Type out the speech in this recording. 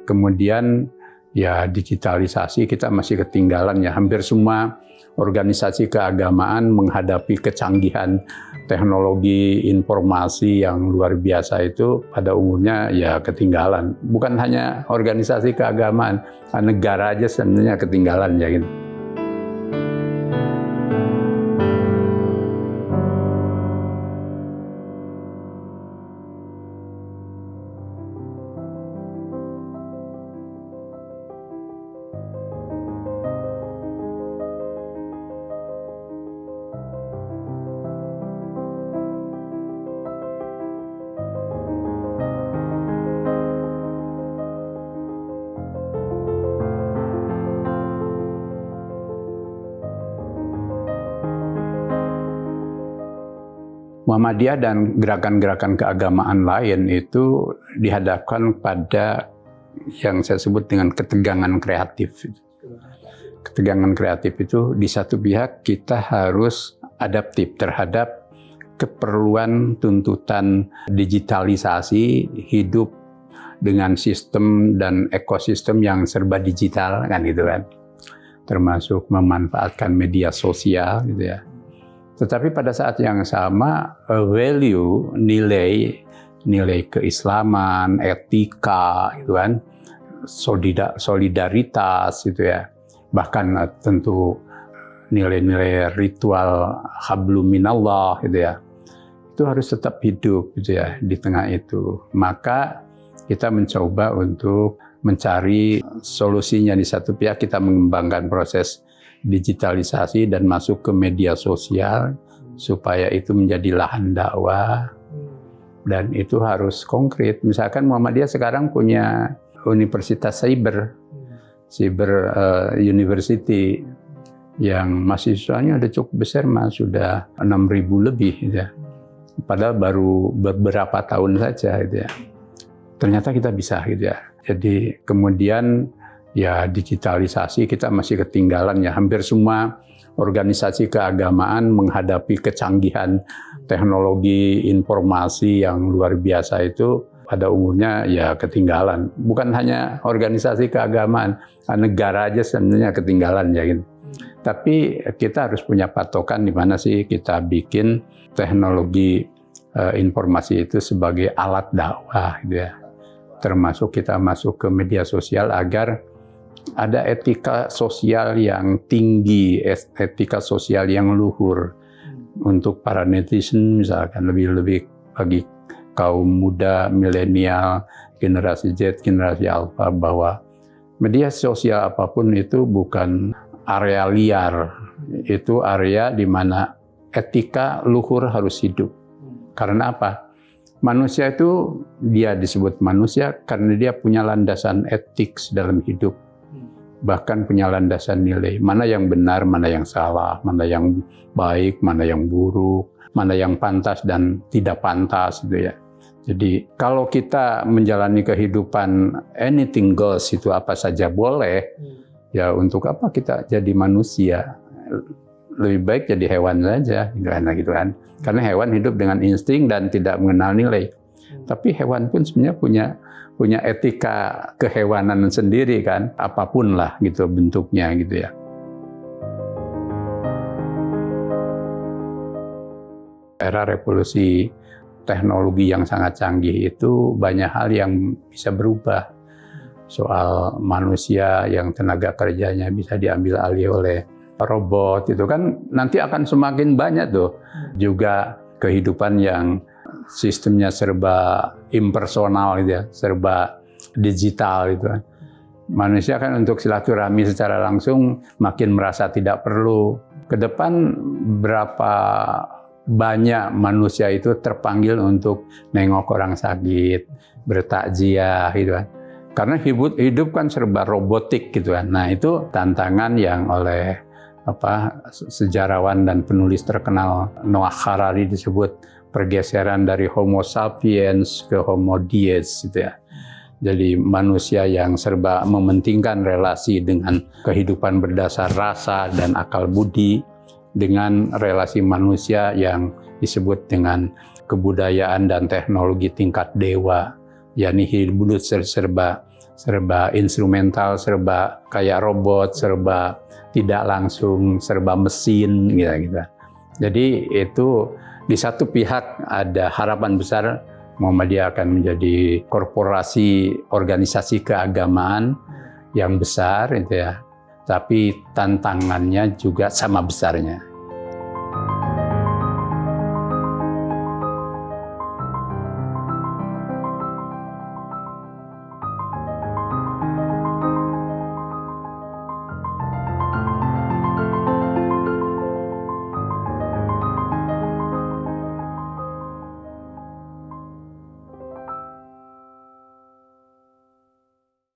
kemudian ya digitalisasi kita masih ketinggalan ya. Hampir semua organisasi keagamaan menghadapi kecanggihan teknologi informasi yang luar biasa itu pada umumnya ya ketinggalan. Bukan hanya organisasi keagamaan, negara aja sebenarnya ketinggalan ya gitu. Muhammadiyah dan gerakan-gerakan keagamaan lain itu dihadapkan pada yang saya sebut dengan ketegangan kreatif. Ketegangan kreatif itu di satu pihak kita harus adaptif terhadap keperluan tuntutan digitalisasi hidup dengan sistem dan ekosistem yang serba digital kan gitu kan. Termasuk memanfaatkan media sosial gitu ya. Tetapi pada saat yang sama, value, nilai keislaman, etika, gitu kan, solidaritas, gitu ya, bahkan tentu nilai-nilai ritual hablum minallah, gitu ya, itu harus tetap hidup, gitu ya, di tengah itu. Maka kita mencoba untuk mencari solusinya. Di satu pihak kita mengembangkan proses digitalisasi dan masuk ke media sosial supaya itu menjadi lahan dakwah dan itu harus konkret. Misalkan Muhammadiyah sekarang punya universitas cyber university yang mahasiswanya udah cukup besar, sudah 6.000 lebih ya. Padahal baru beberapa tahun saja gitu ya. Ternyata kita bisa gitu ya. Jadi kemudian ya digitalisasi kita masih ketinggalan ya. Hampir semua organisasi keagamaan menghadapi kecanggihan teknologi informasi yang luar biasa itu pada umumnya ya ketinggalan. Bukan hanya organisasi keagamaan, negara aja sebenarnya ketinggalan ya gitu. Tapi kita harus punya patokan di mana sih kita bikin teknologi informasi itu sebagai alat dakwah gitu ya. Termasuk kita masuk ke media sosial agar ada etika sosial yang tinggi, etika sosial yang luhur untuk para netizen, misalkan lebih bagi kaum muda, milenial, generasi Z, generasi Alpha, bahwa media sosial apapun itu bukan area liar, itu area di mana etika luhur harus hidup. Karena apa? Manusia itu dia disebut manusia karena dia punya landasan etik dalam hidup. Bahkan punya landasan nilai, mana yang benar, mana yang salah, mana yang baik, mana yang buruk, mana yang pantas dan tidak pantas gitu ya. Jadi kalau kita menjalani kehidupan anything goes, itu apa saja boleh, ya untuk apa kita jadi manusia? Lebih baik jadi hewan saja gitu kan. Karena hewan hidup dengan insting dan tidak mengenal nilai. Tapi hewan pun sebenarnya punya etika kehewanan sendiri kan, apapun lah gitu bentuknya gitu ya. Era revolusi teknologi yang sangat canggih itu banyak hal yang bisa berubah. Soal manusia yang tenaga kerjanya bisa diambil alih oleh robot itu kan nanti akan semakin banyak tuh. Juga kehidupan yang sistemnya serba impersonal gitu ya, serba digital gitu kan. Manusia kan untuk silaturahmi secara langsung makin merasa tidak perlu. Ke depan berapa banyak manusia itu terpanggil untuk nengok orang sakit, bertakziah gitu kan. Karena hidup kan serba robotik gitu kan. Nah, itu tantangan yang oleh sejarawan dan penulis terkenal Noah Harari disebut pergeseran dari Homo sapiens ke Homo dies gitu ya. Jadi manusia yang serba mementingkan relasi dengan kehidupan berdasar rasa dan akal budi dengan relasi manusia yang disebut dengan kebudayaan dan teknologi tingkat dewa ya nihil bulut, serba instrumental, serba kayak robot, serba tidak langsung, serba mesin gitu. Jadi itu di satu pihak ada harapan besar Muhammadiyah akan menjadi korporasi organisasi keagamaan yang besar gitu ya. Tapi tantangannya juga sama besarnya.